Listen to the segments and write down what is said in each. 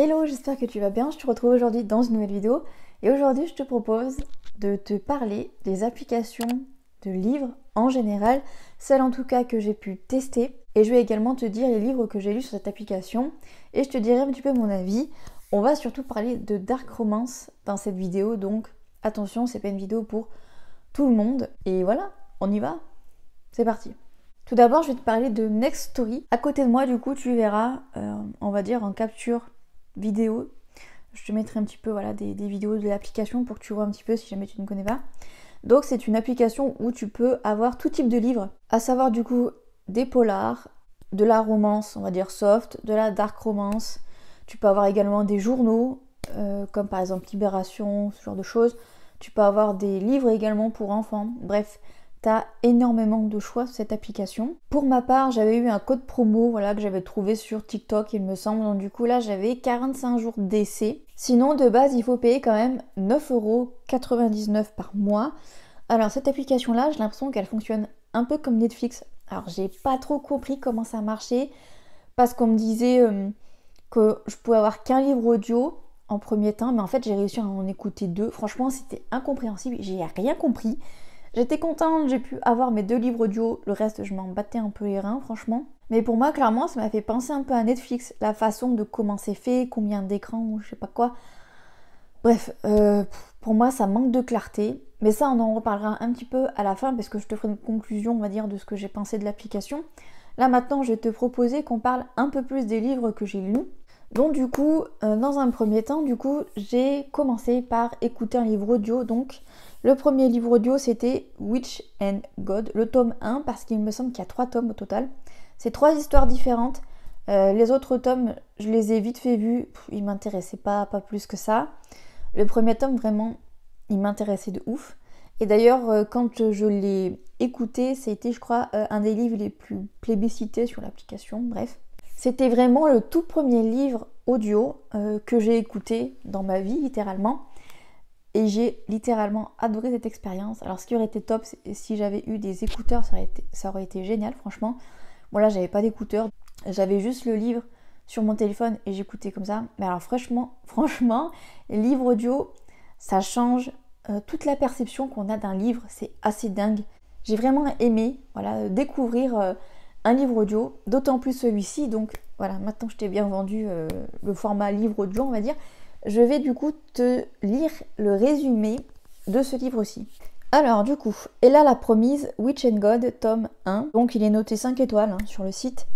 Hello, j'espère que tu vas bien. Je te retrouve aujourd'hui dans une nouvelle vidéo. Et aujourd'hui, je te propose de te parler des applications de livres en général, celles en tout cas que j'ai pu tester. Et je vais également te dire les livres que j'ai lus sur cette application. Et je te dirai un petit peu mon avis. On va surtout parler de dark romance dans cette vidéo. Donc attention, c'est pas une vidéo pour tout le monde. Et voilà, on y va. C'est parti. Tout d'abord, je vais te parler de Next Story. À côté de moi, du coup, tu verras, on va dire en capture vidéo. Je te mettrai un petit peu des vidéos de l'application pour que tu vois un petit peu si jamais tu ne connais pas. Donc c'est une application où tu peux avoir tout type de livres, à savoir du coup des polars, de la romance, on va dire soft, de la dark romance. Tu peux avoir également des journaux, comme par exemple Libération, ce genre de choses. Tu peux avoir des livres également pour enfants. Bref, t'as énormément de choix sur cette application. Pour ma part, j'avais eu un code promo que j'avais trouvé sur TikTok, il me semble. Donc du coup là, j'avais 45 jours d'essai. Sinon, de base, il faut payer quand même 9,99€ par mois. Alors cette application-là, j'ai l'impression qu'elle fonctionne un peu comme Netflix. Alors j'ai pas trop compris comment ça marchait, parce qu'on me disait que je pouvais avoir qu'un livre audio en premier temps, mais en fait j'ai réussi à en écouter 2. Franchement, c'était incompréhensible, j'ai rien compris. J'étais contente, j'ai pu avoir mes 2 livres audio, le reste je m'en battais un peu les reins franchement. Mais pour moi clairement ça m'a fait penser un peu à Netflix, la façon de comment c'est fait, combien d'écrans ou je sais pas quoi. Bref, pour moi ça manque de clarté, mais ça on en reparlera un petit peu à la fin parce que je te ferai une conclusion on va dire de ce que j'ai pensé de l'application. Là maintenant je vais te proposer qu'on parle un peu plus des livres que j'ai lus. Donc du coup, dans un premier temps, j'ai commencé par écouter un livre audio. Donc le premier livre audio c'était Witch and God, le tome 1, parce qu'il me semble qu'il y a 3 tomes au total. C'est 3 histoires différentes. Les autres tomes, je les ai vite fait vus, ils m'intéressaient pas plus que ça. Le premier tome, vraiment, il m'intéressait de ouf. Et d'ailleurs, quand je l'ai écouté, c'était, je crois, un des livres les plus plébiscités sur l'application. Bref. C'était vraiment le tout premier livre audio que j'ai écouté dans ma vie, littéralement. Et j'ai littéralement adoré cette expérience. Alors ce qui aurait été top, c'est si j'avais eu des écouteurs, ça aurait été génial, franchement. Bon là, j'avais pas d'écouteurs, j'avais juste le livre sur mon téléphone et j'écoutais comme ça. Mais alors franchement, les livres audio, ça change toute la perception qu'on a d'un livre. C'est assez dingue. J'ai vraiment aimé découvrir un livre audio, d'autant plus celui-ci. Donc voilà, maintenant je t'ai bien vendu le format livre audio, on va dire. Je vais du coup te lire le résumé de ce livre-ci. Alors du coup, Ella la promise, Witch and God, tome 1. Donc il est noté 5 étoiles sur le site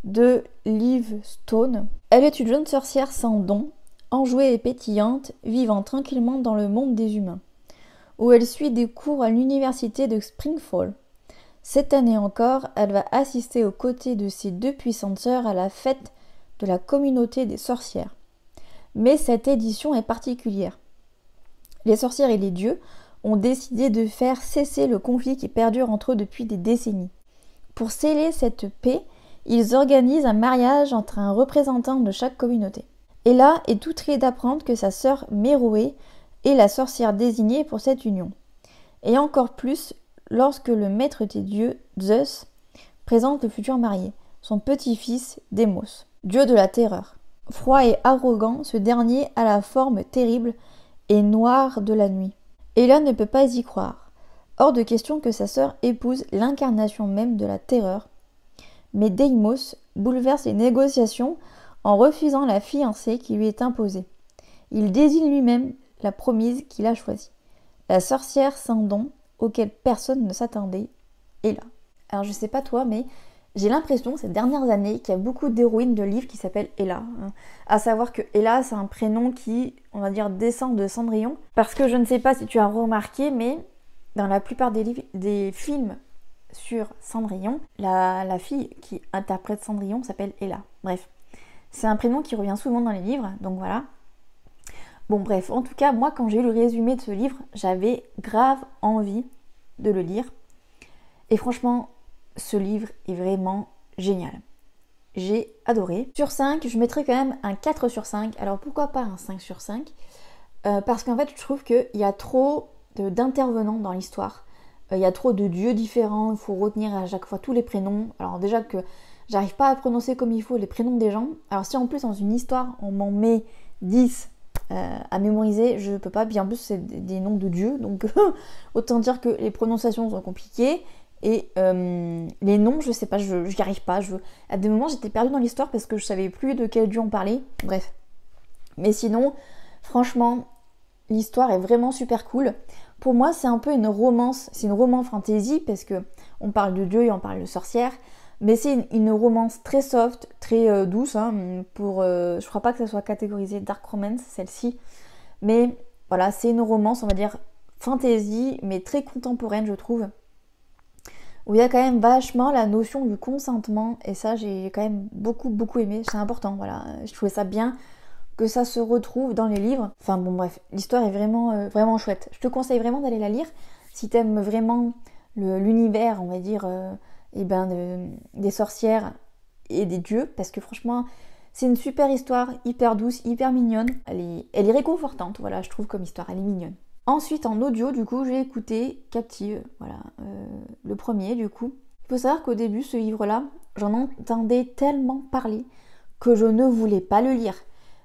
de Liv Stone. Elle est une jeune sorcière sans don, enjouée et pétillante, vivant tranquillement dans le monde des humains, où elle suit des cours à l'université de Springfall. Cette année encore, elle va assister aux côtés de ses 2 puissantes sœurs à la fête de la communauté des sorcières. Mais cette édition est particulière. Les sorcières et les dieux ont décidé de faire cesser le conflit qui perdure entre eux depuis des décennies. Pour sceller cette paix, ils organisent un mariage entre un représentant de chaque communauté. Ella est outrée d'apprendre que sa sœur Meroé est la sorcière désignée pour cette union. Et encore plus lorsque le maître des dieux, Zeus, présente le futur marié, son petit-fils Démos, dieu de la terreur. Froid et arrogant, ce dernier a la forme terrible et noire de la nuit. Ella ne peut pas y croire. Hors de question que sa sœur épouse l'incarnation même de la terreur. Mais Deimos bouleverse les négociations en refusant la fiancée qui lui est imposée. Il désigne lui-même la promise qu'il a choisie. La sorcière sans don, auquel personne ne s'attendait, est là. Alors je sais pas toi, mais j'ai l'impression ces dernières années qu'il y a beaucoup d'héroïnes de livres qui s'appellent Ella. À savoir que Ella, c'est un prénom qui, on va dire, descend de Cendrillon. Parce que je ne sais pas si tu as remarqué, mais dans la plupart des films sur Cendrillon, la fille qui interprète Cendrillon s'appelle Ella. Bref, c'est un prénom qui revient souvent dans les livres, donc voilà. Bon bref, en tout cas, moi quand j'ai eu le résumé de ce livre, j'avais grave envie de le lire. Et franchement, ce livre est vraiment génial. J'ai adoré. Sur 5, je mettrais quand même un 4 sur 5. Alors pourquoi pas un 5 sur 5 parce qu'en fait, je trouve qu'il y a trop d'intervenants dans l'histoire. Il y a trop de dieux différents, il faut retenir à chaque fois tous les prénoms. Alors déjà que j'arrive pas à prononcer comme il faut les prénoms des gens. Alors si en plus dans une histoire on m'en met 10 à mémoriser, je peux pas. Bien en plus c'est des noms de dieux, donc autant dire que les prononciations sont compliquées. Et les noms, je sais pas, je n'y arrive pas. À des moments j'étais perdue dans l'histoire parce que je savais plus de quel dieu on parlait. Bref. Mais sinon, franchement, l'histoire est vraiment super cool. Pour moi, c'est un peu une romance, c'est une romance fantasy parce que on parle de dieu et on parle de sorcière. Mais c'est une romance très soft, très douce. Hein, je crois pas que ça soit catégorisé dark romance, celle-ci. Mais voilà, c'est une romance, on va dire, fantasy, mais très contemporaine, je trouve. Où il y a quand même vachement la notion du consentement. Et ça, j'ai quand même beaucoup aimé. C'est important, voilà. Je trouvais ça bien que ça se retrouve dans les livres. Enfin bon, bref, l'histoire est vraiment chouette. Je te conseille vraiment d'aller la lire. Si t'aimes vraiment l'univers, on va dire... des sorcières et des dieux, parce que franchement c'est une super histoire, hyper douce, hyper mignonne, elle est réconfortante, voilà, je trouve comme histoire, elle est mignonne. Ensuite en audio du coup j'ai écouté Captive, voilà, le premier du coup. Il faut savoir qu'au début ce livre là, j'en entendais tellement parler que je ne voulais pas le lire.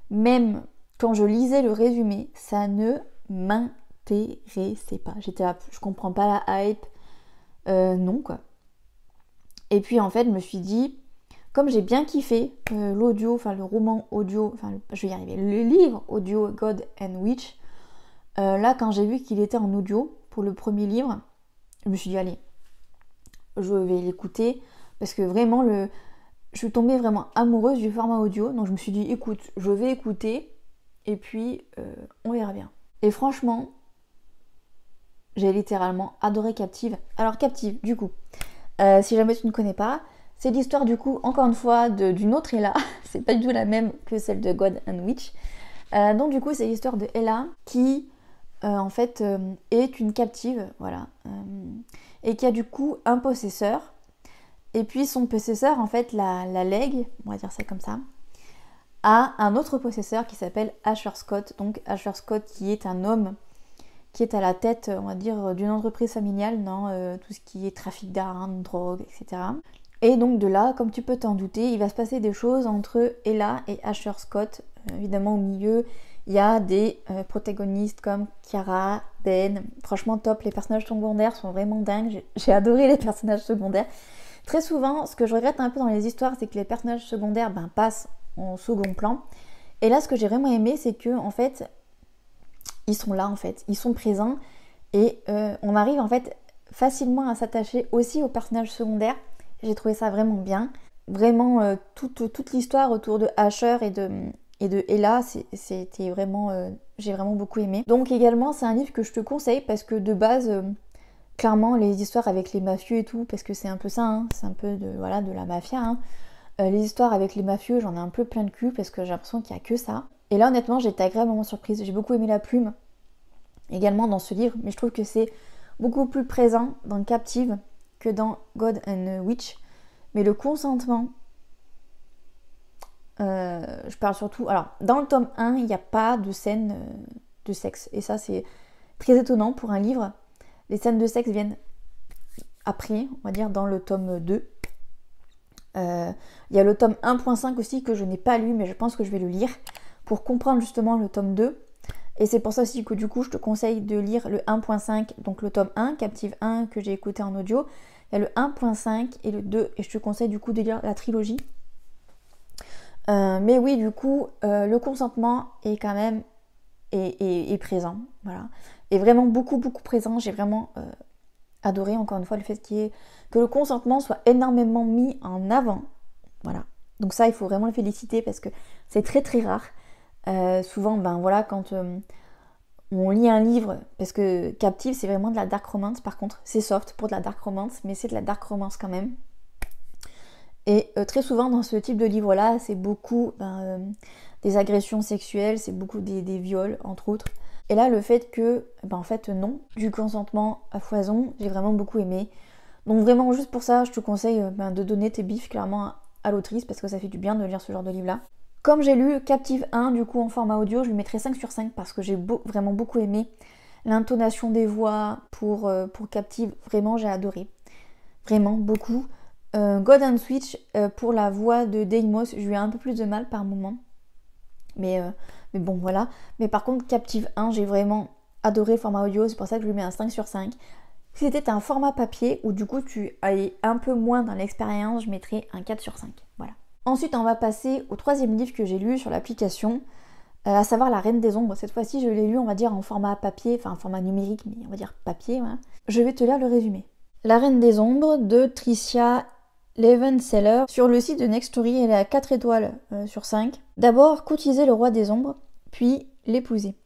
Même quand je lisais le résumé, ça ne m'intéressait pas. J'étais là, je comprends pas la hype, non quoi. Et puis en fait, je me suis dit, comme j'ai bien kiffé l'audio, enfin le roman audio, enfin je vais y arriver, le livre audio God and Witch, là quand j'ai vu qu'il était en audio pour le premier livre, je me suis dit allez, je vais l'écouter parce que vraiment je suis tombée vraiment amoureuse du format audio, donc je me suis dit écoute, je vais écouter et puis on verra bien. Et franchement, j'ai littéralement adoré Captive. Alors Captive, du coup. Si jamais tu ne connais pas, c'est l'histoire du coup, encore une fois, d'une autre Ella. C'est pas du tout la même que celle de God and Witch. Donc du coup, c'est l'histoire de Ella qui, en fait, est une captive, voilà. Et qui a du coup un possesseur. Et puis son possesseur, en fait, la lègue, on va dire ça comme ça, à un autre possesseur qui s'appelle Asher Scott. Donc Asher Scott qui est un homme qui est à la tête, on va dire, d'une entreprise familiale dans tout ce qui est trafic d'armes, drogue, etc. Et donc de là, comme tu peux t'en douter, il va se passer des choses entre Ella et Asher Scott. Évidemment, au milieu, il y a des protagonistes comme Kiara, Ben. Franchement, top, les personnages secondaires sont vraiment dingues. J'ai adoré les personnages secondaires. Très souvent, ce que je regrette un peu dans les histoires, c'est que les personnages secondaires passent en second plan. Et là, ce que j'ai vraiment aimé, c'est que, en fait, ils sont là en fait, ils sont présents et on arrive en fait facilement à s'attacher aussi aux personnages secondaires. J'ai trouvé ça vraiment bien. Vraiment toute l'histoire autour de Asher et de Ella, c'était vraiment, j'ai vraiment beaucoup aimé. Donc également c'est un livre que je te conseille parce que de base, clairement les histoires avec les mafieux et tout, parce que c'est un peu ça, hein, c'est un peu de la mafia. Hein. Les histoires avec les mafieux, j'en ai un peu plein de cul parce que j'ai l'impression qu'il n'y a que ça. Et là honnêtement j'ai été agréablement surprise, j'ai beaucoup aimé la plume également dans ce livre, mais je trouve que c'est beaucoup plus présent dans Captive que dans God and Witch. Mais le consentement, je parle surtout... Alors dans le tome 1, il n'y a pas de scène de sexe, et ça c'est très étonnant pour un livre. Les scènes de sexe viennent après, on va dire dans le tome 2. Il y a le tome 1.5 aussi que je n'ai pas lu, mais je pense que je vais le lire pour comprendre justement le tome 2. Et c'est pour ça aussi que du coup je te conseille de lire le 1.5, donc le tome 1, Captive 1 que j'ai écouté en audio. Il y a le 1.5 et le 2 et je te conseille du coup de lire la trilogie. Mais oui, du coup, le consentement est quand même est présent, voilà. Et vraiment beaucoup présent. J'ai vraiment adoré encore une fois le fait que le consentement soit énormément mis en avant, voilà. Donc ça, il faut vraiment le féliciter parce que c'est très rare. Souvent, voilà, quand on lit un livre, parce que Captive, c'est vraiment de la dark romance, par contre, c'est soft pour de la dark romance, mais c'est de la dark romance quand même. Et très souvent, dans ce type de livre-là, c'est beaucoup des agressions sexuelles, c'est beaucoup des viols, entre autres. Et là, le fait que, en fait, non, du consentement à foison, j'ai vraiment beaucoup aimé. Donc vraiment, juste pour ça, je te conseille de donner tes bifs clairement à l'autrice, parce que ça fait du bien de lire ce genre de livre-là. Comme j'ai lu Captive 1, du coup en format audio, je lui mettrai 5 sur 5 parce que j'ai vraiment beaucoup aimé l'intonation des voix pour Captive. Vraiment, j'ai adoré. Vraiment, beaucoup. God and Switch, pour la voix de Deimos, je lui ai un peu plus de mal par moment. Mais bon, voilà. Mais par contre, Captive 1, j'ai vraiment adoré le format audio, c'est pour ça que je lui mets un 5 sur 5. Si c'était un format papier, où du coup tu allais un peu moins dans l'expérience, je mettrais un 4 sur 5. Voilà. Ensuite, on va passer au troisième livre que j'ai lu sur l'application, à savoir La Reine des Ombres. Cette fois-ci, je l'ai lu, on va dire, en format papier, enfin en format numérique, mais on va dire papier, voilà. Je vais te lire le résumé. La Reine des Ombres de Tricia Levenseller. Sur le site de Nextory, elle est à 4 étoiles sur 5. D'abord, courtiser le roi des ombres, puis l'épouser.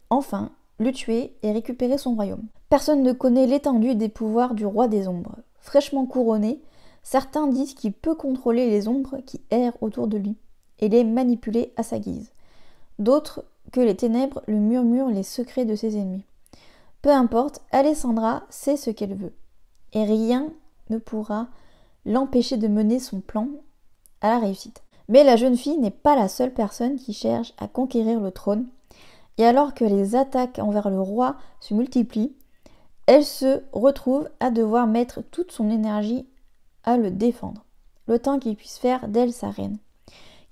Enfin, le tuer et récupérer son royaume. Personne ne connaît l'étendue des pouvoirs du roi des ombres. Fraîchement couronné, certains disent qu'il peut contrôler les ombres qui errent autour de lui et les manipuler à sa guise. D'autres que les ténèbres lui murmurent les secrets de ses ennemis. Peu importe, Alessandra sait ce qu'elle veut et rien ne pourra l'empêcher de mener son plan à la réussite. Mais la jeune fille n'est pas la seule personne qui cherche à conquérir le trône, et alors que les attaques envers le roi se multiplient, elle se retrouve à devoir mettre toute son énergie à le défendre, le temps qu'il puisse faire d'elle sa reine.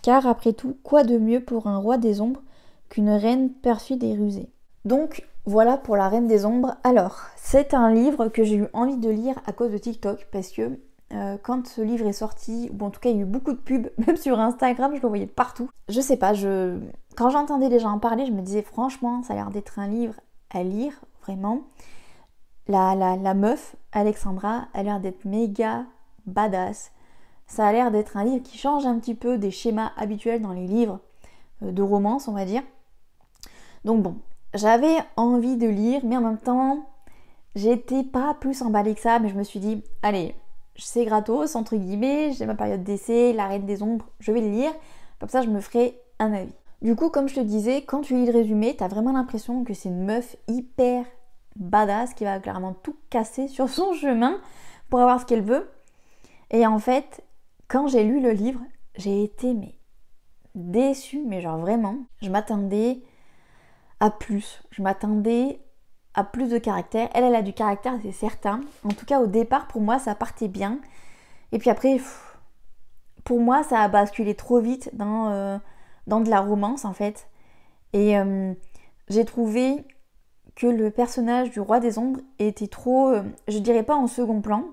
Car après tout, quoi de mieux pour un roi des ombres qu'une reine perfide et rusée? Donc voilà pour La Reine des Ombres. Alors, c'est un livre que j'ai eu envie de lire à cause de TikTok, parce que quand ce livre est sorti, ou en tout cas il y a eu beaucoup de pubs, même sur Instagram, je le voyais partout. Je sais pas, quand j'entendais les gens en parler, je me disais franchement, ça a l'air d'être un livre à lire, vraiment. La meuf, Alexandra, a l'air d'être méga badass. Ça a l'air d'être un livre qui change un petit peu des schémas habituels dans les livres de romance, on va dire. Donc bon, j'avais envie de lire, mais en même temps, j'étais pas plus emballée que ça, mais je me suis dit, allez, c'est gratos, entre guillemets, j'ai ma période d'essai, La Reine des Ombres, je vais le lire, comme ça je me ferai un avis. Du coup, comme je te disais, quand tu lis le résumé, t'as vraiment l'impression que c'est une meuf hyper badass qui va clairement tout casser sur son chemin pour avoir ce qu'elle veut. Et en fait, quand j'ai lu le livre, j'ai été déçue, mais genre vraiment. Je m'attendais à plus. Je m'attendais à plus de caractère. Elle a du caractère, c'est certain. En tout cas, au départ, pour moi, ça partait bien. Et puis après, pour moi, ça a basculé trop vite dans de la romance, en fait. Et j'ai trouvé que le personnage du roi des ombres était trop, je dirais pas en second plan,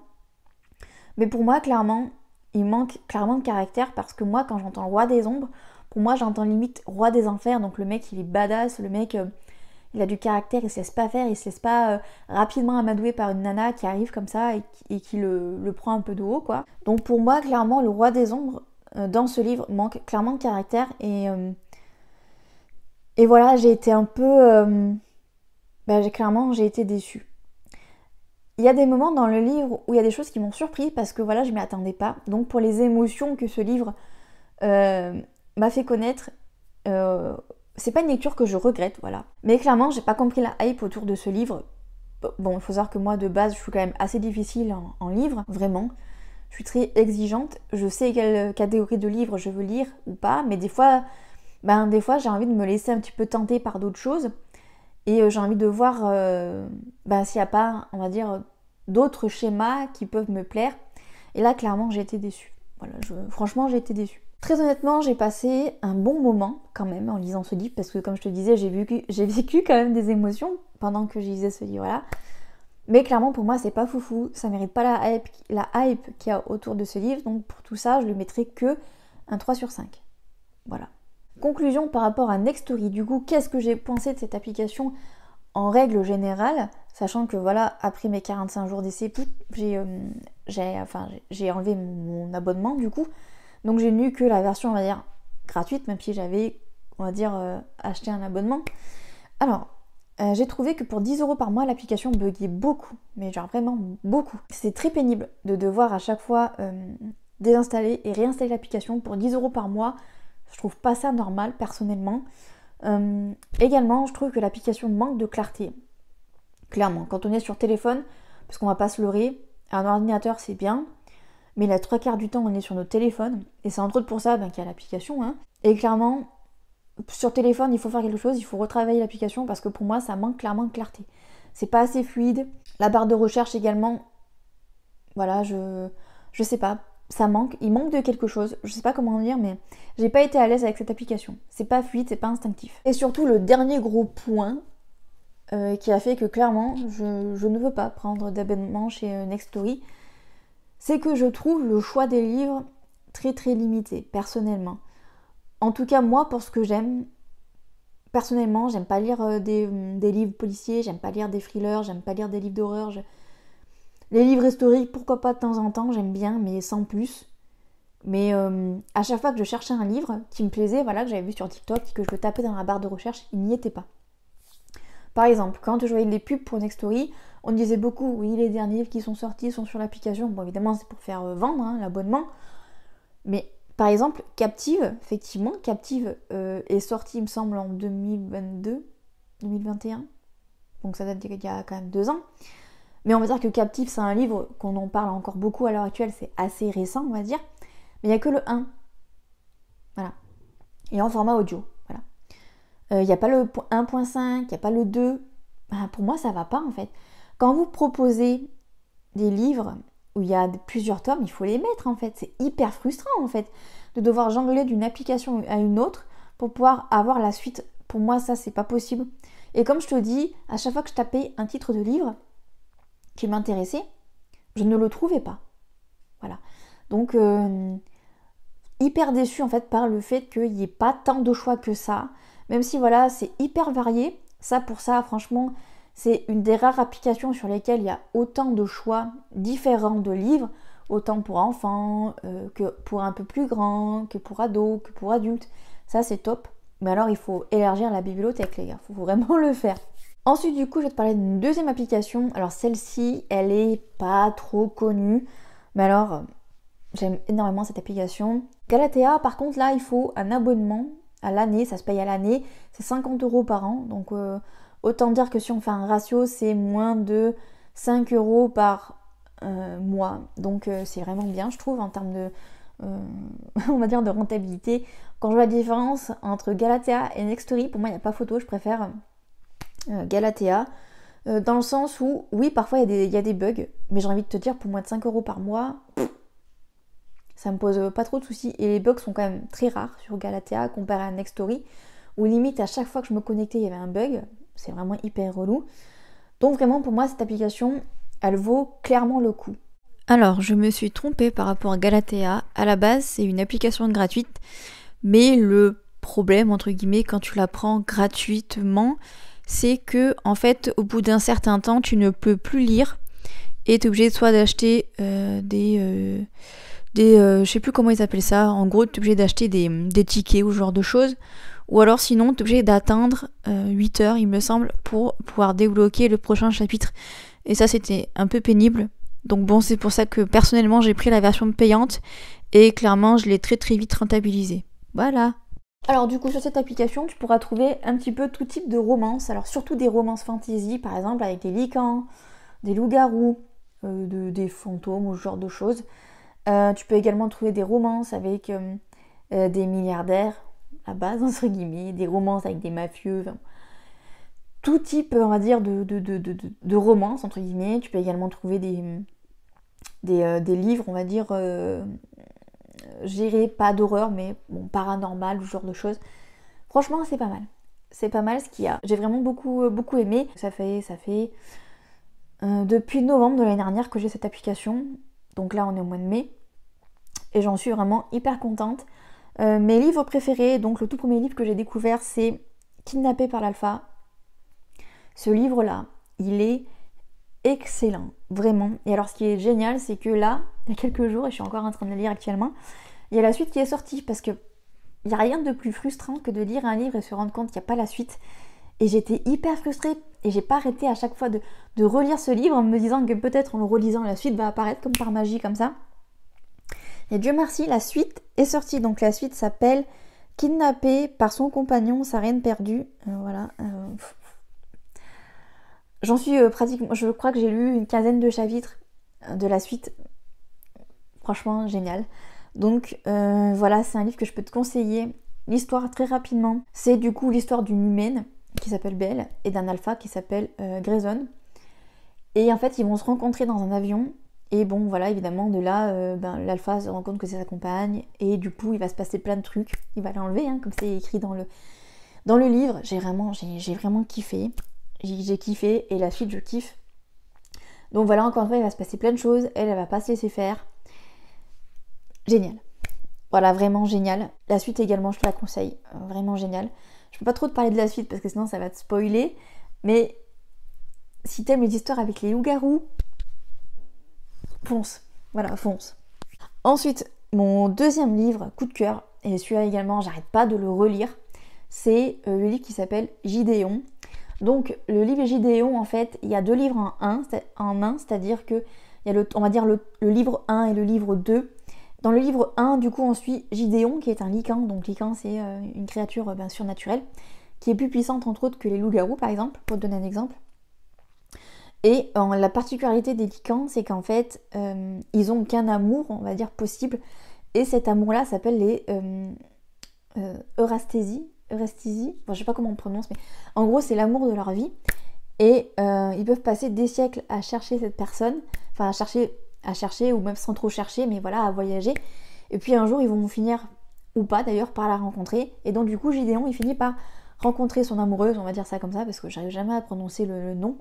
mais pour moi, clairement, il manque clairement de caractère, parce que moi, quand j'entends roi des ombres, pour moi, j'entends limite roi des enfers. Donc le mec, il est badass, le mec, il a du caractère, il se laisse pas faire, il se laisse pas rapidement amadouer par une nana qui arrive comme ça et qui le prend un peu de haut, quoi. Donc pour moi, clairement, le roi des ombres, dans ce livre, manque clairement de caractère. Et voilà, j'ai été un peu... clairement, j'ai été déçue. Il y a des moments dans le livre où il y a des choses qui m'ont surpris, parce que voilà, je m'y attendais pas. Donc pour les émotions que ce livre m'a fait connaître, c'est pas une lecture que je regrette, voilà. Mais clairement, j'ai pas compris la hype autour de ce livre. Bon, il faut savoir que moi, de base, je suis quand même assez difficile en livre, vraiment. Je suis très exigeante. Je sais quelle catégorie de livres je veux lire ou pas, mais des fois, j'ai envie de me laisser un petit peu tenter par d'autres choses. Et j'ai envie de voir s'il n'y a pas, on va dire, d'autres schémas qui peuvent me plaire. Et là, clairement, j'ai été déçue. Voilà, franchement, j'ai été déçue. Très honnêtement, j'ai passé un bon moment quand même en lisant ce livre, parce que comme je te disais, j'ai vécu quand même des émotions pendant que je lisais ce livre-là. Mais clairement, pour moi, c'est pas foufou. Ça mérite pas la hype qu'il y a autour de ce livre. Donc pour tout ça, je lui mettrai que un 3 sur 5. Voilà. Conclusion par rapport à Nextory. Du coup, qu'est-ce que j'ai pensé de cette application en règle générale, sachant que voilà, après mes 45 jours d'essai, j'ai enlevé mon abonnement du coup. Donc j'ai eu que la version, on va dire, gratuite, même si j'avais, on va dire, acheté un abonnement. Alors, j'ai trouvé que pour 10€ par mois, l'application buguait beaucoup, mais genre vraiment beaucoup. C'est très pénible de devoir à chaque fois désinstaller et réinstaller l'application pour 10€ par mois. Je trouve pas ça normal, personnellement. Également, je trouve que l'application manque de clarté. Clairement, quand on est sur téléphone, parce qu'on va pas se leurrer, un ordinateur c'est bien, mais la 3/4 du temps on est sur notre téléphone, et c'est entre autres pour ça qu'il y a l'application. Hein. Et clairement, sur téléphone, il faut faire quelque chose, il faut retravailler l'application, parce que pour moi ça manque clairement de clarté. C'est pas assez fluide. La barre de recherche également, voilà, je sais pas. ça manque, il manque de quelque chose, je sais pas comment dire, mais j'ai pas été à l'aise avec cette application. C'est pas fluide, c'est pas instinctif. Et surtout, le dernier gros point qui a fait que clairement, je ne veux pas prendre d'abonnement chez Nextory, c'est que je trouve le choix des livres très très limité, personnellement. En tout cas, moi, pour ce que j'aime, personnellement, j'aime pas lire des livres policiers, j'aime pas lire des thrillers, j'aime pas lire des livres d'horreur. Les livres historiques, pourquoi pas de temps en temps, j'aime bien, mais sans plus. Mais à chaque fois que je cherchais un livre qui me plaisait, voilà, que j'avais vu sur TikTok et que je le tapais dans la barre de recherche, il n'y était pas. Par exemple, quand je voyais les pubs pour Nextory, on disait beaucoup, oui, les derniers livres qui sont sortis sont sur l'application. Bon, évidemment, c'est pour faire vendre l'abonnement. Mais par exemple, Captive, effectivement, Captive est sorti, il me semble, en 2022, 2021. Donc ça date d'il y a quand même 2 ans. Mais on va dire que Captive, c'est un livre qu'on en parle encore beaucoup à l'heure actuelle, c'est assez récent, on va dire. Mais il n'y a que le 1. Voilà. Et en format audio. Voilà. Il n'y a pas le 1.5, il n'y a pas le 2. Pour moi, ça va pas en fait. Quand vous proposez des livres où il y a plusieurs tomes, il faut les mettre en fait. C'est hyper frustrant en fait de devoir jongler d'une application à une autre pour pouvoir avoir la suite. Pour moi, ça, c'est pas possible. Et comme je te dis, à chaque fois que je tapais un titre de livre qui m'intéressait, je ne le trouvais pas. Voilà. Donc, hyper déçue en fait par le fait qu'il n'y ait pas tant de choix que ça. Même si voilà, c'est hyper varié. Ça, pour ça, franchement, c'est une des rares applications sur lesquelles il y a autant de choix différents de livres, autant pour enfants, que pour un peu plus grands, que pour ados, que pour adultes. Ça, c'est top. Mais alors, il faut élargir la bibliothèque, les gars. Il faut vraiment le faire. Ensuite, du coup, je vais te parler d'une deuxième application. Alors, celle-ci, elle est pas trop connue. Mais alors, j'aime énormément cette application. Galatea, par contre, là, il faut un abonnement à l'année. Ça se paye à l'année. C'est 50 € par an. Donc, autant dire que si on fait un ratio, c'est moins de 5 € par mois. Donc, c'est vraiment bien, je trouve, en termes de, on va dire, de rentabilité. Quand je vois la différence entre Galatea et Nextory, pour moi, il n'y a pas photo. Je préfère Galatea. Dans le sens où, oui, parfois, il y a des bugs. Mais j'ai envie de te dire, pour moins de 5 € par mois, ça me pose pas trop de soucis. Et les bugs sont quand même très rares sur Galatea comparé à Nextory, où limite, à chaque fois que je me connectais, il y avait un bug. C'est vraiment hyper relou. Donc vraiment, pour moi, cette application, elle vaut clairement le coup. Alors, je me suis trompée par rapport à Galatea. À la base, c'est une application gratuite. Mais le problème, entre guillemets, quand tu la prends gratuitement, c'est que, en fait, au bout d'un certain temps, tu ne peux plus lire. Et tu es obligé soit d'acheter je sais plus comment ils appellent ça. En gros, tu es obligé d'acheter des tickets ou ce genre de choses. Ou alors sinon, tu es obligé d'attendre 8 heures, il me semble, pour pouvoir débloquer le prochain chapitre. Et ça, c'était un peu pénible. Donc bon, c'est pour ça que personnellement, j'ai pris la version payante. Et clairement, je l'ai très très vite rentabilisée. Voilà. Alors du coup, sur cette application, tu pourras trouver un petit peu tout type de romances. Alors surtout des romances fantasy, par exemple, avec des licans, des loups-garous, des fantômes ou ce genre de choses. Tu peux également trouver des romances avec des milliardaires, à base, entre guillemets, des romances avec des mafieux, enfin, tout type, on va dire, de romances, entre guillemets. Tu peux également trouver des livres, on va dire, gérés, pas d'horreur, mais bon, paranormal, ce genre de choses. Franchement, c'est pas mal. C'est pas mal ce qu'il y a. J'ai vraiment beaucoup aimé. Ça fait depuis novembre de l'année dernière que j'ai cette application. Donc là, on est au mois de mai. Et j'en suis vraiment hyper contente. Mes livres préférés, donc le tout premier livre que j'ai découvert, c'est Kidnappé par l'Alpha. Ce livre-là, il est excellent, vraiment. Et alors ce qui est génial, c'est que là, il y a quelques jours, et je suis encore en train de le lire actuellement, il y a la suite qui est sortie, parce que il n'y a rien de plus frustrant que de lire un livre et se rendre compte qu'il n'y a pas la suite. Et j'étais hyper frustrée, et j'ai pas arrêté à chaque fois de relire ce livre en me disant que peut-être en le relisant, la suite va apparaître comme par magie, comme ça. Et Dieu merci, la suite est sortie. Donc la suite s'appelle Kidnappé par son compagnon, sa reine perdue. Voilà. J'en suis pratiquement... Je crois que j'ai lu une quinzaine de chapitres de la suite. Franchement, génial. Donc voilà, c'est un livre que je peux te conseiller. L'histoire, très rapidement, c'est du coup l'histoire d'une humaine qui s'appelle Belle et d'un alpha qui s'appelle Grayson. Et en fait, ils vont se rencontrer dans un avion. Et bon, voilà, évidemment, de là, l'alpha se rend compte que c'est sa compagne, et du coup, il va se passer plein de trucs. Il va l'enlever, hein, comme c'est écrit dans le livre. J'ai vraiment kiffé. J'ai kiffé, et la suite, je kiffe. Donc voilà, encore une fois, il va se passer plein de choses. Elle va pas se laisser faire. Génial. Voilà, vraiment génial. La suite également, je te la conseille. Vraiment génial. Je peux pas trop te parler de la suite, parce que sinon, ça va te spoiler. Mais si t'aimes les histoires avec les loups-garous, fonce. Voilà, fonce. Ensuite, mon deuxième livre, coup de cœur, et celui-là également, j'arrête pas de le relire, c'est le livre qui s'appelle Gideon. Donc, le livre Gideon, en fait, il y a deux livres en un, c'est-à-dire que il y a on va dire le livre 1 et le livre 2. Dans le livre 1, du coup, on suit Gideon, qui est un lycan. Donc, lycan, c'est une créature surnaturelle, qui est plus puissante, entre autres, que les loups-garous, par exemple, pour te donner un exemple. Et la particularité des lycans, c'est qu'en fait, ils ont qu'un amour, on va dire, possible. Et cet amour-là s'appelle les eurastésies. Bon, je sais pas comment on prononce, mais en gros, c'est l'amour de leur vie. Et ils peuvent passer des siècles à chercher cette personne, enfin à chercher, ou même sans trop chercher, mais voilà, à voyager. Et puis un jour, ils vont finir, ou pas d'ailleurs, par la rencontrer. Et donc du coup, Gideon, il finit par rencontrer son amoureuse, on va dire ça comme ça, parce que j'arrive jamais à prononcer le nom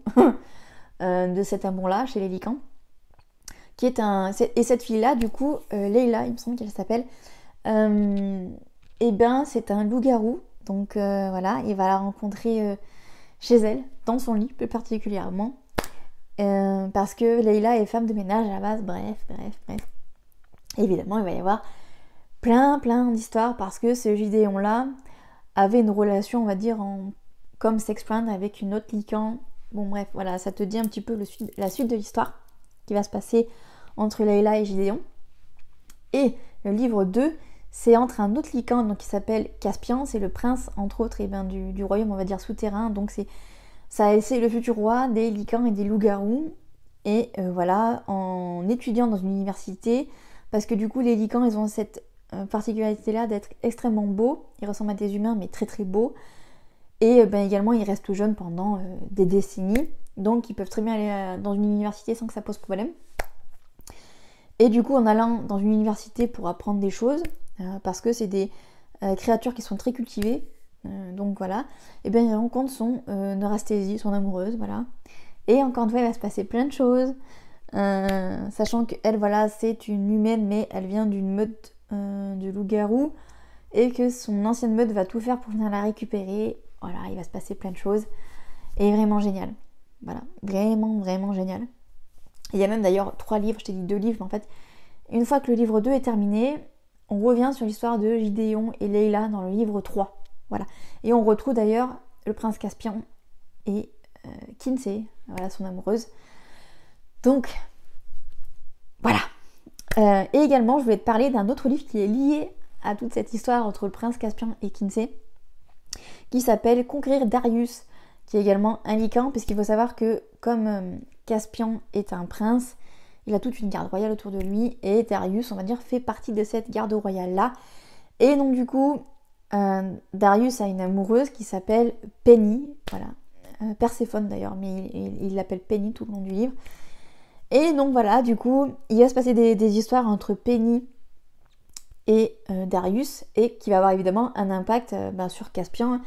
de cet amour-là chez les lycans. Et cette fille-là, du coup, Leila, il me semble qu'elle s'appelle, et ben c'est un loup-garou. Donc voilà, il va la rencontrer chez elle, dans son lit plus particulièrement. Parce que Leila est femme de ménage à la base, bref. Évidemment, il va y avoir plein d'histoires parce que ce Gideon-là avait une relation, on va dire, comme sex friend avec une autre lycan. Bon bref, voilà, ça te dit un petit peu la suite de l'histoire qui va se passer entre Leila et Gideon. Et le livre 2, c'est entre un autre lycan donc, qui s'appelle Caspian, c'est le prince, entre autres, du royaume, on va dire, souterrain. Donc c'est le futur roi des lycans et des loups-garous. Et voilà, en étudiant dans une université, parce que du coup, les lycans, ils ont cette particularité-là d'être extrêmement beaux. Ils ressemblent à des humains, mais très beaux. Et également, ils restent jeunes pendant des décennies. Donc, ils peuvent très bien aller dans une université sans que ça pose problème. Et du coup, en allant dans une université pour apprendre des choses, parce que c'est des créatures qui sont très cultivées, donc voilà, et bien ils rencontrent son neurasthésie, son amoureuse, voilà. Et encore une fois, il va se passer plein de choses, sachant qu'elle, voilà, c'est une humaine, mais elle vient d'une meute de loups-garous, et que son ancienne meute va tout faire pour venir la récupérer. Voilà, il va se passer plein de choses. Et vraiment génial. Voilà, vraiment génial. Il y a même d'ailleurs 3 livres, je t'ai dit 2 livres, mais en fait, une fois que le livre 2 est terminé, on revient sur l'histoire de Gideon et Leila dans le livre 3. Voilà. Et on retrouve d'ailleurs le prince Caspian et Kinsey, voilà, son amoureuse. Donc, voilà. Et également, je voulais te parler d'un autre livre qui est lié à toute cette histoire entre le prince Caspian et Kinsey, qui s'appelle Conquérir Darius, qui est également un lycan, puisqu'il faut savoir que comme Caspian est un prince, il a toute une garde royale autour de lui, et Darius, on va dire, fait partie de cette garde royale-là. Et donc du coup, Darius a une amoureuse qui s'appelle Penny, voilà, Perséphone d'ailleurs, mais il l'appelle Penny tout le long du livre. Et donc voilà, du coup, il va se passer des histoires entre Penny et Darius, et qui va avoir évidemment un impact sur Caspian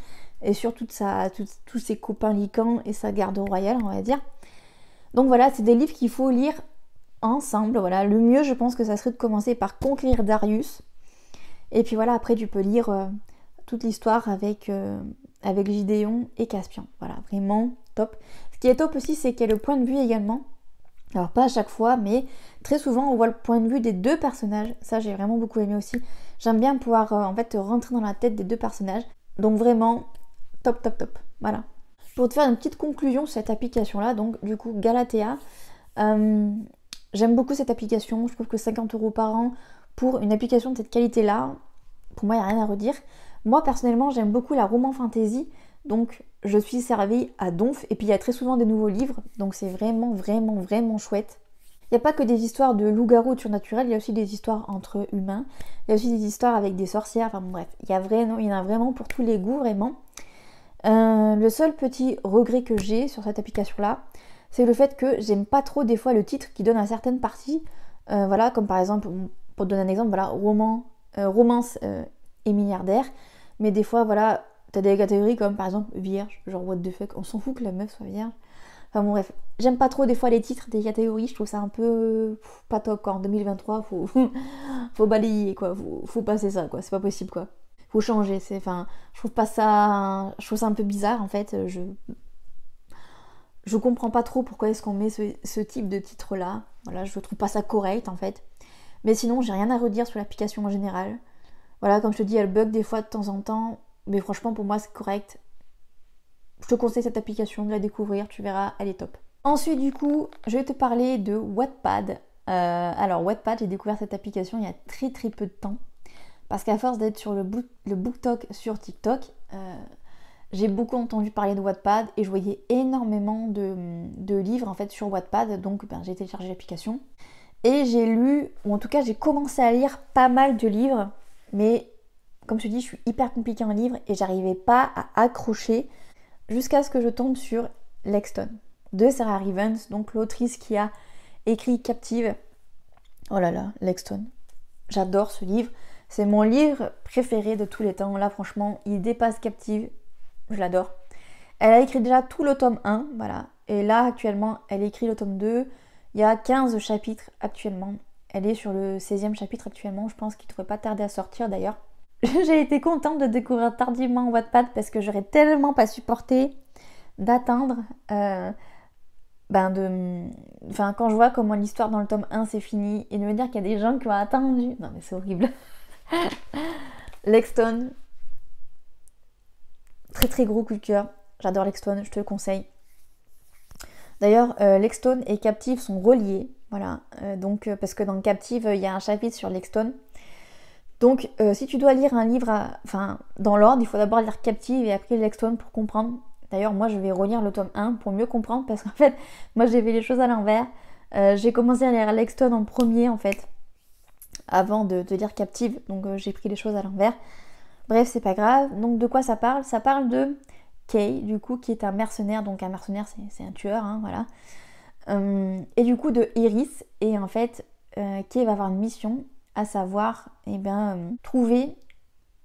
et sur tous ses copains lycans et sa garde royale, on va dire. Donc voilà, c'est des livres qu'il faut lire ensemble. Voilà, le mieux, je pense que ça serait de commencer par Conquérir Darius, et puis voilà, après tu peux lire toute l'histoire avec Gideon et Caspian. Voilà, vraiment top. Ce qui est top aussi, c'est qu'il y a le point de vue également. Alors pas à chaque fois, mais très souvent on voit le point de vue des 2 personnages. Ça, j'ai vraiment beaucoup aimé aussi. J'aime bien pouvoir en fait rentrer dans la tête des 2 personnages. Donc vraiment top. Voilà. Pour te faire une petite conclusion sur cette application là, donc du coup Galatea, j'aime beaucoup cette application. Je trouve que 50 € par an pour une application de cette qualité là, pour moi il n'y a rien à redire. Moi personnellement j'aime beaucoup la roman fantasy, donc je suis servie à donf, et puis il y a très souvent des nouveaux livres, donc c'est vraiment chouette. Il n'y a pas que des histoires de loups-garous surnaturels, il y a aussi des histoires entre humains, il y a aussi des histoires avec des sorcières, enfin bon, bref, il y en a vraiment pour tous les goûts, vraiment. Le seul petit regret que j'ai sur cette application là, c'est le fait que j'aime pas trop des fois le titre qui donne à certaines parties. Voilà, comme par exemple, pour te donner un exemple, voilà, romance et milliardaire. Mais des fois, voilà, t'as des catégories comme par exemple vierge, genre what the fuck, on s'en fout que la meuf soit vierge. Enfin bon bref, j'aime pas trop des fois les titres des catégories, je trouve ça un peu pas top quoi. En 2023, faut balayer quoi, faut passer ça quoi, c'est pas possible quoi. Faut changer, je trouve pas ça, je trouve ça un peu bizarre en fait. Je comprends pas trop pourquoi est-ce qu'on met ce type de titre là. Voilà, je trouve pas ça correct en fait. Mais sinon, j'ai rien à redire sur l'application en général. Voilà, comme je te dis, elle bug des fois de temps en temps, mais franchement pour moi c'est correct. Je te conseille cette application, de la découvrir, tu verras, elle est top. Ensuite du coup, je vais te parler de Wattpad. Alors Wattpad, j'ai découvert cette application il y a très très peu de temps. Parce qu'à force d'être sur le BookTok sur TikTok, j'ai beaucoup entendu parler de Wattpad et je voyais énormément de livres en fait sur Wattpad. Donc j'ai téléchargé l'application. Et j'ai lu, ou en tout cas j'ai commencé à lire pas mal de livres. Mais comme je te dis, je suis hyper compliquée en livre et j'arrivais pas à accrocher jusqu'à ce que je tombe sur Lexton de Sarah Rivens, donc l'autrice qui a écrit Captive. Oh là là, Lexton. J'adore ce livre. C'est mon livre préféré de tous les temps. Là, franchement, il dépasse Captive. Je l'adore. Elle a écrit déjà tout le tome 1, voilà. Et là, actuellement, elle écrit le tome 2. Il y a 15 chapitres actuellement. Elle est sur le 16e chapitre actuellement. Je pense qu'il ne devrait pas tarder à sortir d'ailleurs. J'ai été contente de découvrir tardivement Wattpad parce que j'aurais tellement pas supporté d'attendre. Quand je vois comment l'histoire dans le tome 1 c'est fini et de me dire qu'il y a des gens qui ont attendu. Non mais c'est horrible. Lexton. Très très gros coup de cœur. J'adore Lexton, je te le conseille. D'ailleurs, Lexton et Captive sont reliés. Voilà. Parce que dans Captive, il y a un chapitre sur Lexton. Donc, si tu dois lire un livre dans l'ordre, il faut d'abord lire Captive et après Lexton pour comprendre. D'ailleurs, moi, je vais relire le tome 1 pour mieux comprendre parce qu'en fait, moi, j'ai fait les choses à l'envers. J'ai commencé à lire Lexton en premier, en fait, avant de lire Captive. Donc, j'ai pris les choses à l'envers. Bref, c'est pas grave. Donc, de quoi ça parle? Ça parle de Kay, du coup, qui est un mercenaire. Donc, un mercenaire, c'est un tueur, hein, voilà. Et du coup, de Iris. Et en fait, Kay va avoir une mission, à savoir trouver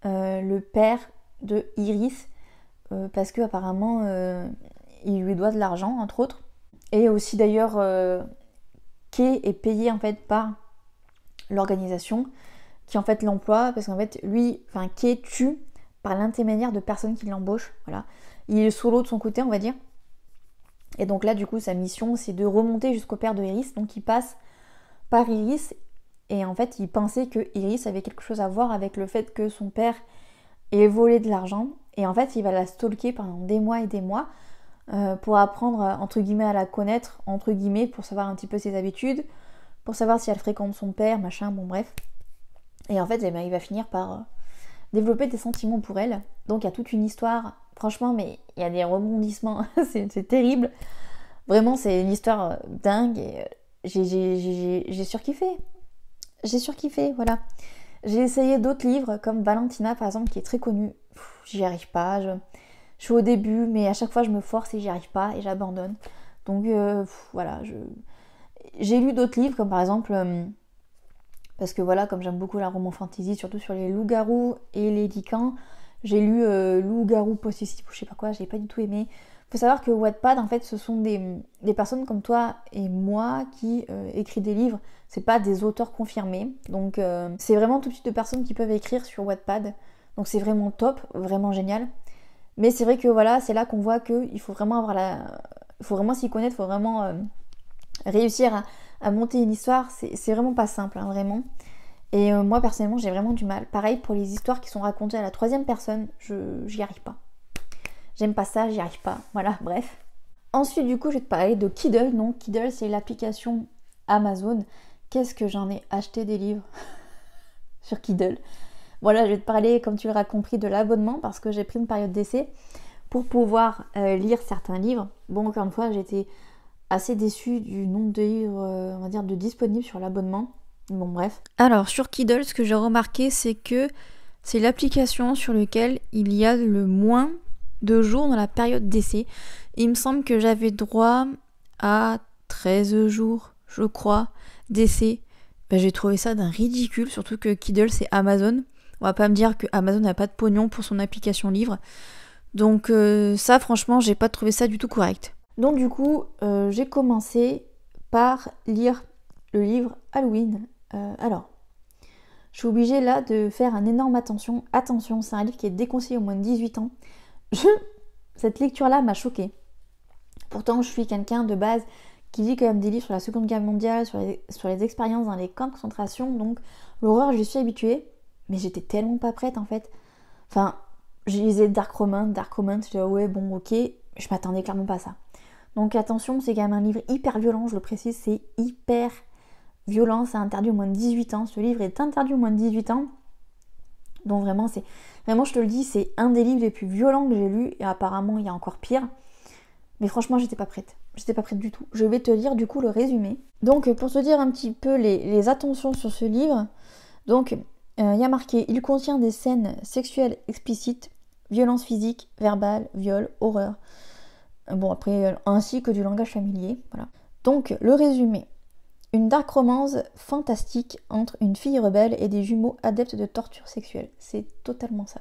le père de Iris parce que apparemment il lui doit de l'argent entre autres, et aussi d'ailleurs Kay est payé en fait par l'organisation qui en fait l'emploie parce qu'en fait Kay tue par l'intermédiaire de personnes qui l'embauchent, voilà. Il est solo de son côté on va dire, et donc là du coup sa mission c'est de remonter jusqu'au père de Iris, donc il passe par Iris. Et en fait, il pensait que Iris avait quelque chose à voir avec le fait que son père ait volé de l'argent. Et en fait, il va la stalker pendant des mois et des mois pour apprendre, entre guillemets, à la connaître, entre guillemets, pour savoir un petit peu ses habitudes, pour savoir si elle fréquente son père, machin, bon bref. Et en fait, il va finir par développer des sentiments pour elle. Donc il y a toute une histoire, franchement, mais il y a des rebondissements, c'est terrible. Vraiment, c'est une histoire dingue et j'ai surkiffé. J'ai surkiffé, voilà. J'ai essayé d'autres livres, comme Valentina par exemple, qui est très connu. J'y arrive pas, je suis au début, mais à chaque fois je me force et j'y arrive pas et j'abandonne. Donc voilà, j'ai lu d'autres livres, comme par exemple, parce que voilà, comme j'aime beaucoup la roman fantasy, surtout sur les loups-garous et les lycans, j'ai lu Loup-garou possessif ou je sais pas quoi, j'ai pas du tout aimé. Faut savoir que Wattpad, en fait, ce sont des personnes comme toi et moi qui écrivent des livres. C'est pas des auteurs confirmés. Donc, c'est vraiment tout type de personnes qui peuvent écrire sur Wattpad. Donc, c'est vraiment top, vraiment génial. Mais c'est vrai que voilà, c'est là qu'on voit qu'il faut vraiment il faut vraiment s'y connaître, il faut vraiment réussir à monter une histoire. C'est vraiment pas simple, hein, vraiment. Et moi, personnellement, j'ai vraiment du mal. Pareil pour les histoires qui sont racontées à la troisième personne, j'y arrive pas. J'aime pas ça, j'y arrive pas. Voilà, bref. Ensuite, du coup, je vais te parler de Kindle. Donc, Kindle, c'est l'application Amazon. Qu'est-ce que j'en ai acheté des livres sur Kindle. Voilà, je vais te parler, comme tu l'auras compris, de l'abonnement parce que j'ai pris une période d'essai pour pouvoir lire certains livres. Bon, encore une fois, j'étais assez déçue du nombre de livres, on va dire, de disponibles sur l'abonnement. Bon, bref. Alors, sur Kindle, ce que j'ai remarqué, c'est que c'est l'application sur laquelle il y a le moins de jours dans la période d'essai. Il me semble que j'avais droit à 13 jours, je crois, d'essai. J'ai trouvé ça d'un ridicule, surtout que Kindle c'est Amazon. On va pas me dire que Amazon n'a pas de pognon pour son application livre. Donc ça franchement j'ai pas trouvé ça du tout correct. Donc du coup j'ai commencé par lire le livre Halloween. Alors, je suis obligée là de faire un énorme attention. Attention, c'est un livre qui est déconseillé au moins de 18 ans. Cette lecture-là m'a choquée. Pourtant, je suis quelqu'un de base qui lit quand même des livres sur la Seconde Guerre mondiale, sur les expériences dans les camps de concentration. Donc l'horreur, j'y suis habituée. Mais j'étais tellement pas prête en fait. Enfin, je lisais Dark Romance, je disais ouais bon ok, je m'attendais clairement pas à ça. Donc attention, c'est quand même un livre hyper violent, je le précise, c'est hyper violent, c'est interdit au moins de 18 ans. Ce livre est interdit au moins de 18 ans. Donc vraiment, je te le dis, c'est un des livres les plus violents que j'ai lus, et apparemment il y a encore pire. Mais franchement, j'étais pas prête. J'étais pas prête du tout. Je vais te lire du coup le résumé. Donc pour te dire un petit peu les attentions sur ce livre, donc il y a marqué: il contient des scènes sexuelles explicites, violences physiques, verbales, viol, horreur. Bon après, ainsi que du langage familier, voilà. Donc le résumé: une dark romance fantastique entre une fille rebelle et des jumeaux adeptes de torture sexuelle. C'est totalement ça.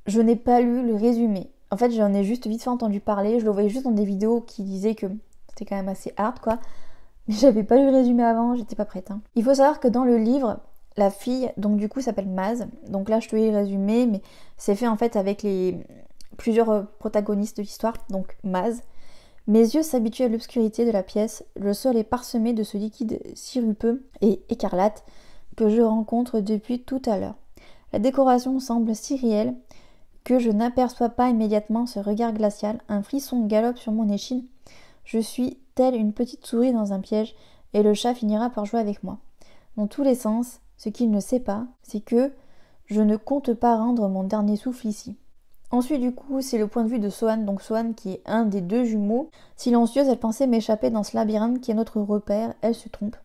Je n'ai pas lu le résumé. En fait, j'en ai juste vite fait entendu parler. Je le voyais juste dans des vidéos qui disaient que c'était quand même assez hard, quoi. Mais j'avais pas lu le résumé avant, j'étais pas prête. Il faut savoir que dans le livre, la fille, donc du coup, s'appelle Maz. Donc là, je te lis le résumé, mais c'est fait en fait avec plusieurs protagonistes de l'histoire. Donc Maz. Mes yeux s'habituent à l'obscurité de la pièce. Le sol est parsemé de ce liquide sirupeux et écarlate que je rencontre depuis tout à l'heure. La décoration semble si réelle que je n'aperçois pas immédiatement ce regard glacial. Un frisson galope sur mon échine. Je suis telle une petite souris dans un piège, et le chat finira par jouer avec moi. Dans tous les sens, ce qu'il ne sait pas, c'est que je ne compte pas rendre mon dernier souffle ici. Ensuite, du coup, c'est le point de vue de Sohan, donc Sohan qui est un des deux jumeaux. Silencieuse, elle pensait m'échapper dans ce labyrinthe qui est notre repère. Elle se trompe.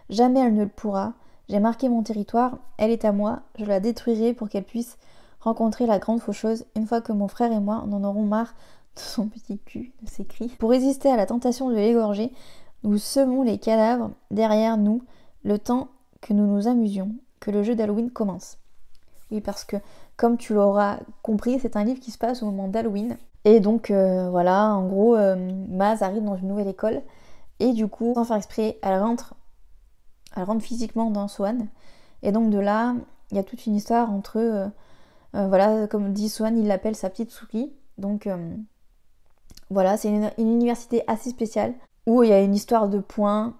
Jamais elle ne le pourra. J'ai marqué mon territoire, elle est à moi, je la détruirai pour qu'elle puisse rencontrer la grande faucheuse une fois que mon frère et moi en aurons marre de son petit cul, de ses cris. Pour résister à la tentation de l'égorger, nous semons les cadavres derrière nous le temps que nous nous amusions, que le jeu d'Halloween commence. Oui, parce que, comme tu l'auras compris, c'est un livre qui se passe au moment d'Halloween. Et donc, voilà, en gros, Maz arrive dans une nouvelle école. Et du coup, sans faire exprès, elle rentre physiquement dans Swan. Et donc, de là, il y a toute une histoire entre... voilà, comme dit Swan, il l'appelle sa petite souris. Donc, voilà, c'est une université assez spéciale où il y a une histoire de points.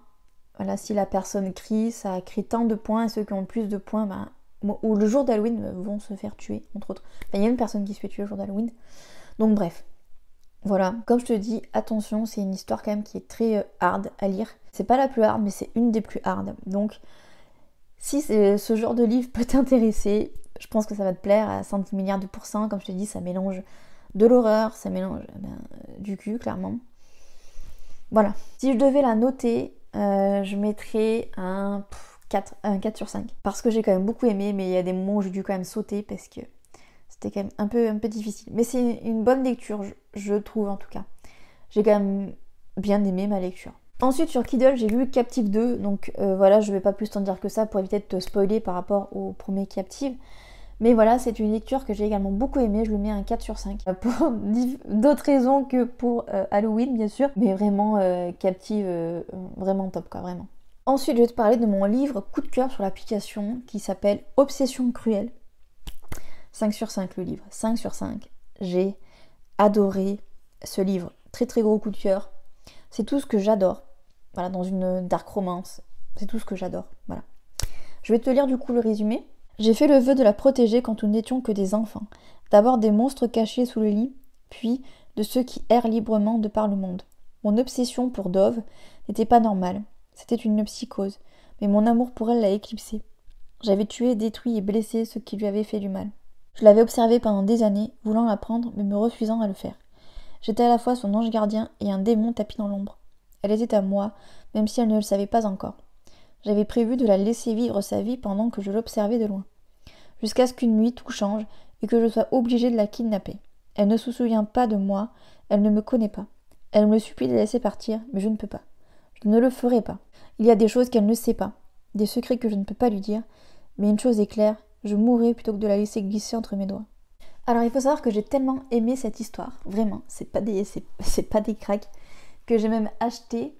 Voilà, si la personne crie, ça crée tant de points. Et ceux qui ont le plus de points, ou le jour d'Halloween, vont se faire tuer, entre autres. Enfin, il y a une personne qui se fait tuer le jour d'Halloween. Donc bref, voilà. Comme je te dis, attention, c'est une histoire quand même qui est très hard à lire. C'est pas la plus hard, mais c'est une des plus hard. Donc, si ce genre de livre peut t'intéresser, je pense que ça va te plaire à 110 milliards de pourcents. Comme je te dis, ça mélange de l'horreur, ça mélange du cul, clairement. Voilà. Si je devais la noter, je mettrais un 4 sur 5. Parce que j'ai quand même beaucoup aimé, mais il y a des moments où j'ai dû quand même sauter parce que c'était quand même un peu difficile. Mais c'est une bonne lecture, je trouve en tout cas. J'ai quand même bien aimé ma lecture. Ensuite sur Kindle, j'ai lu Captive 2, donc voilà, je vais pas plus t'en dire que ça pour éviter de te spoiler par rapport au premier Captive. Mais voilà, c'est une lecture que j'ai également beaucoup aimée, je lui mets un 4 sur 5. Pour d'autres raisons que pour Halloween, bien sûr. Mais vraiment, Captive, vraiment top, quoi, vraiment. Ensuite, je vais te parler de mon livre coup de cœur sur l'application qui s'appelle Obsession cruelle. 5 sur 5 le livre, 5 sur 5. J'ai adoré ce livre. Très très gros coup de cœur. C'est tout ce que j'adore. Voilà, dans une dark romance. C'est tout ce que j'adore. Voilà. Je vais te lire du coup le résumé. J'ai fait le vœu de la protéger quand nous n'étions que des enfants. D'abord des monstres cachés sous le lit, puis de ceux qui errent librement de par le monde. Mon obsession pour Dove n'était pas normale. C'était une psychose. Mais mon amour pour elle l'a éclipsée. J'avais tué, détruit et blessé ceux qui lui avaient fait du mal. Je l'avais observée pendant des années, voulant la prendre, mais me refusant à le faire. J'étais à la fois son ange gardien et un démon tapi dans l'ombre. Elle était à moi, même si elle ne le savait pas encore. J'avais prévu de la laisser vivre sa vie pendant que je l'observais de loin. Jusqu'à ce qu'une nuit tout change et que je sois obligée de la kidnapper. Elle ne se souvient pas de moi, elle ne me connaît pas. Elle me supplie de la laisser partir, mais je ne peux pas. Je ne le ferai pas. Il y a des choses qu'elle ne sait pas, des secrets que je ne peux pas lui dire, mais une chose est claire, je mourrai plutôt que de la laisser glisser entre mes doigts. Alors il faut savoir que j'ai tellement aimé cette histoire, vraiment, c'est pas des cracks, que j'ai même acheté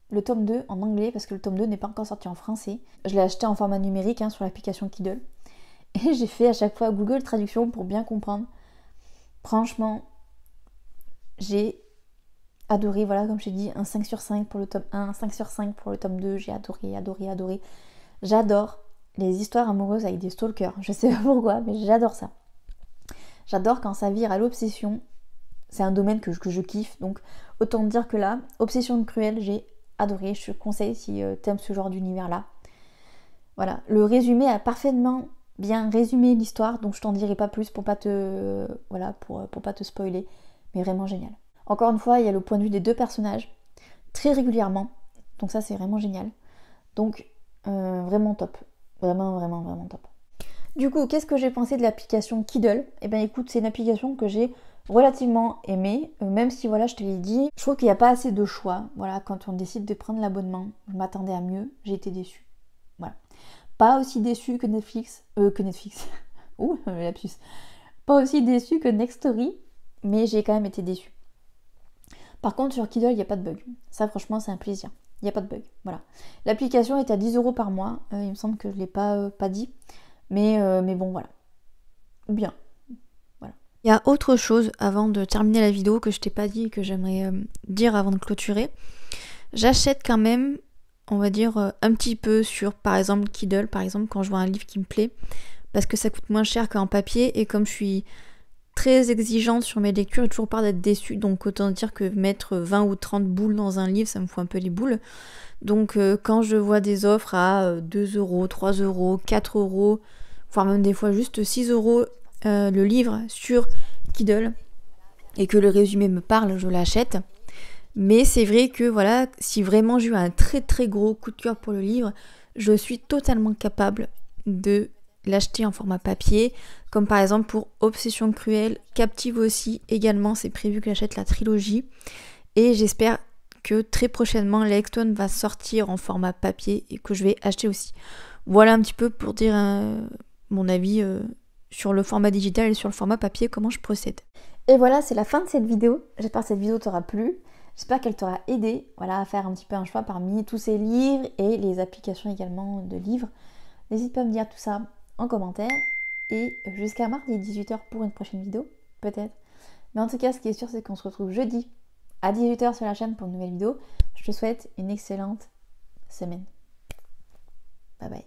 le tome 2 en anglais, parce que le tome 2 n'est pas encore sorti en français. Je l'ai acheté en format numérique sur l'application Kindle. Et j'ai fait à chaque fois Google Traduction pour bien comprendre. Franchement, j'ai adoré, voilà, comme je t'ai dit, un 5 sur 5 pour le tome 1, 5 sur 5 pour le tome 2, j'ai adoré. J'adore les histoires amoureuses avec des stalkers, je sais pas pourquoi, mais j'adore ça. J'adore quand ça vire à l'obsession, c'est un domaine que je kiffe, donc autant dire que là, Obsession Cruelle, j'ai adoré, je te conseille si t'aimes ce genre d'univers-là. Voilà, le résumé a parfaitement bien résumé l'histoire, donc je t'en dirai pas plus pour pas te pour pas te spoiler, mais vraiment génial. Encore une fois, il y a le point de vue des deux personnages très régulièrement, donc ça c'est vraiment génial. Donc vraiment top, vraiment top. Du coup, qu'est-ce que j'ai pensé de l'application Kindle? Eh bien écoute, c'est une application que j'ai relativement aimée, même si voilà, je te l'ai dit, je trouve qu'il n'y a pas assez de choix. Voilà, quand on décide de prendre l'abonnement, je m'attendais à mieux, j'ai été déçue. Voilà. Pas aussi déçue que Netflix. Ouh, lapsus. Pas aussi déçue que Nextory, mais j'ai quand même été déçue. Par contre, sur Kindle, il n'y a pas de bug. Ça, franchement, c'est un plaisir. Il n'y a pas de bug. Voilà. L'application est à 10€ par mois. Il me semble que je ne l'ai pas dit. Mais bon, voilà. Bien. Voilà. Il y a autre chose avant de terminer la vidéo que je t'ai pas dit et que j'aimerais dire avant de clôturer. J'achète quand même, on va dire, un petit peu sur, par exemple, Kindle, par exemple, quand je vois un livre qui me plaît, parce que ça coûte moins cher qu'en papier, et comme je suis très exigeante sur mes lectures, j'ai toujours peur d'être déçue, donc autant dire que mettre 20 ou 30 boules dans un livre, ça me fout un peu les boules. Donc quand je vois des offres à 2€, 3€, 4€, voire même des fois juste 6€ le livre sur Kindle, et que le résumé me parle, je l'achète. Mais c'est vrai que voilà, si vraiment j'ai eu un très très gros coup de cœur pour le livre, je suis totalement capable de l'acheter en format papier, comme par exemple pour Obsession Cruelle, Captive aussi, également c'est prévu que j'achète la trilogie, et j'espère que très prochainement Lexton va sortir en format papier et que je vais acheter aussi. Voilà un petit peu pour dire mon avis sur le format digital et sur le format papier, comment je procède. Et voilà, c'est la fin de cette vidéo, j'espère que cette vidéo t'aura plu. J'espère qu'elle t'aura aidé à faire un petit peu un choix parmi tous ces livres et les applications également de livres. N'hésite pas à me dire tout ça en commentaire. Et jusqu'à mardi 18h pour une prochaine vidéo, peut-être. Mais en tout cas, ce qui est sûr, c'est qu'on se retrouve jeudi à 18h sur la chaîne pour une nouvelle vidéo. Je te souhaite une excellente semaine. Bye bye.